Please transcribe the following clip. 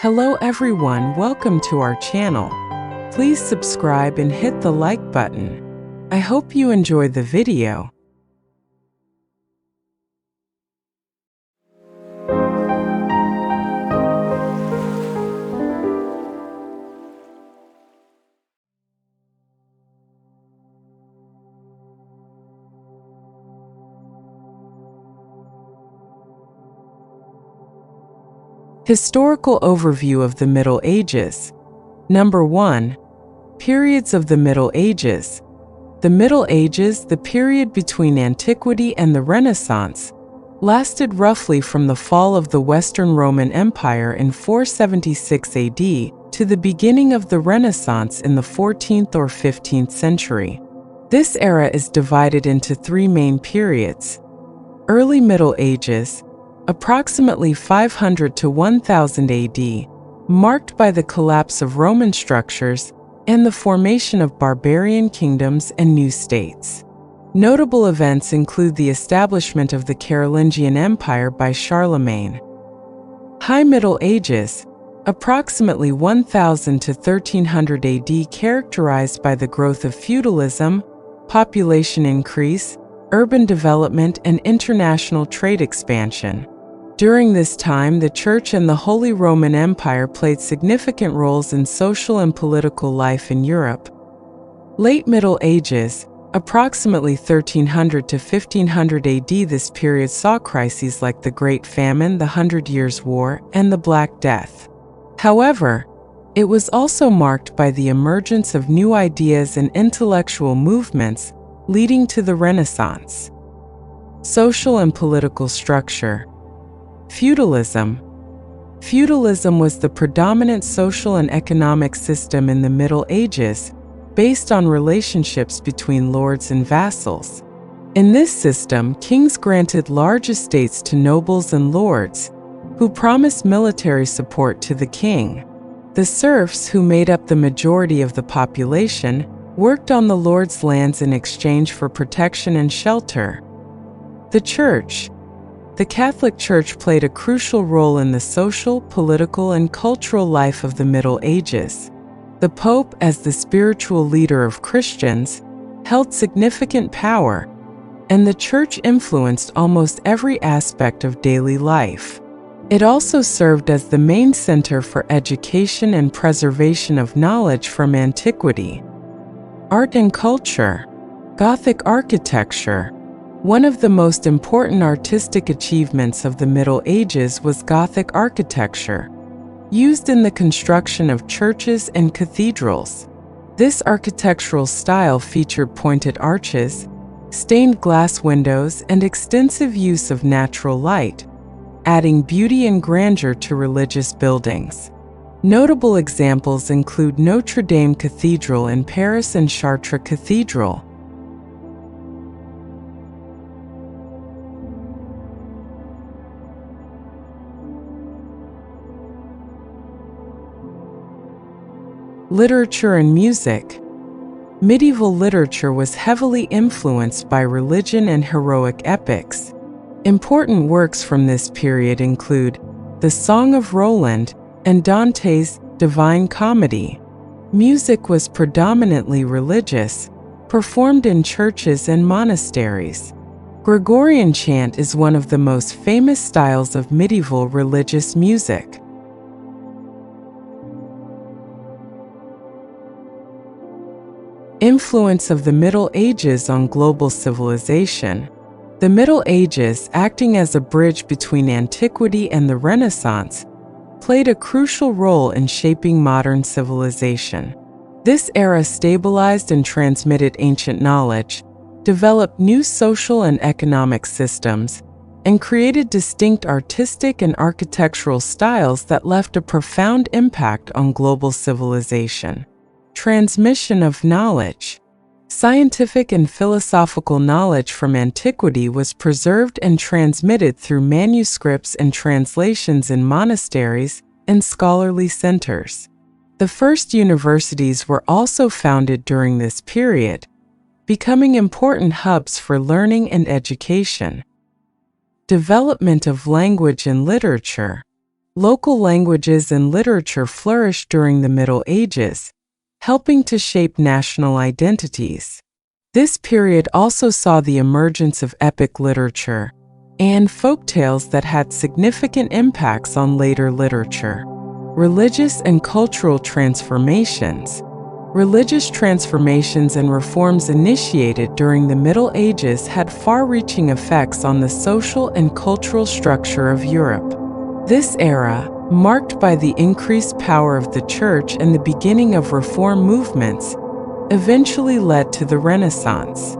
Hello everyone, welcome to our channel. Please subscribe and hit the like button. I hope you enjoy the video. Historical overview of the Middle Ages. Number 1. Periods of the Middle Ages. The Middle Ages, the period between antiquity and the Renaissance, lasted roughly from the fall of the Western Roman Empire in 476 AD to the beginning of the Renaissance in the 14th or 15th century. This era is divided into three main periods. Early Middle Ages, approximately 500 to 1000 AD, marked by the collapse of Roman structures and the formation of barbarian kingdoms and new states. Notable events include the establishment of the Carolingian Empire by Charlemagne. High Middle Ages, approximately 1000 to 1300 AD, characterized by the growth of feudalism, population increase, urban development, and international trade expansion. During this time, the Church and the Holy Roman Empire played significant roles in social and political life in Europe. Late Middle Ages, approximately 1300 to 1500 AD, this period saw crises like the Great Famine, the Hundred Years' War, and the Black Death. However, it was also marked by the emergence of new ideas and intellectual movements, leading to the Renaissance. Social and political structure. Feudalism. Feudalism was the predominant social and economic system in the Middle Ages, based on relationships between lords and vassals. In this system, kings granted large estates to nobles and lords, who promised military support to the king. The serfs, who made up the majority of the population, worked on the lord's lands in exchange for protection and shelter. The Church. The Catholic Church played a crucial role in the social, political, and cultural life of the Middle Ages. The Pope, as the spiritual leader of Christians, held significant power, and the Church influenced almost every aspect of daily life. It also served as the main center for education and preservation of knowledge from antiquity. Art and culture. Gothic architecture. One of the most important artistic achievements of the Middle Ages was Gothic architecture, used in the construction of churches and cathedrals. This architectural style featured pointed arches, stained glass windows, and extensive use of natural light, adding beauty and grandeur to religious buildings. Notable examples include Notre Dame Cathedral in Paris and Chartres Cathedral. Literature and music. Medieval literature was heavily influenced by religion and heroic epics. Important works from this period include The Song of Roland and Dante's Divine Comedy. Music was predominantly religious, performed in churches and monasteries. Gregorian chant is one of the most famous styles of medieval religious music. Influence of the Middle Ages on global civilization. The Middle Ages, acting as a bridge between antiquity and the Renaissance, played a crucial role in shaping modern civilization. This era stabilized and transmitted ancient knowledge, developed new social and economic systems, and created distinct artistic and architectural styles that left a profound impact on global civilization. Transmission of knowledge. Scientific and philosophical knowledge from antiquity was preserved and transmitted through manuscripts and translations in monasteries and scholarly centers. The first universities were also founded during this period, becoming important hubs for learning and education. Development of language and literature. Local languages and literature flourished during the Middle Ages, helping to shape national identities. This period also saw the emergence of epic literature and folktales that had significant impacts on later literature. Religious and cultural transformations. Religious transformations and reforms initiated during the Middle Ages had far-reaching effects on the social and cultural structure of Europe. This era, marked by the increased power of the Church and the beginning of reform movements, eventually led to the Renaissance.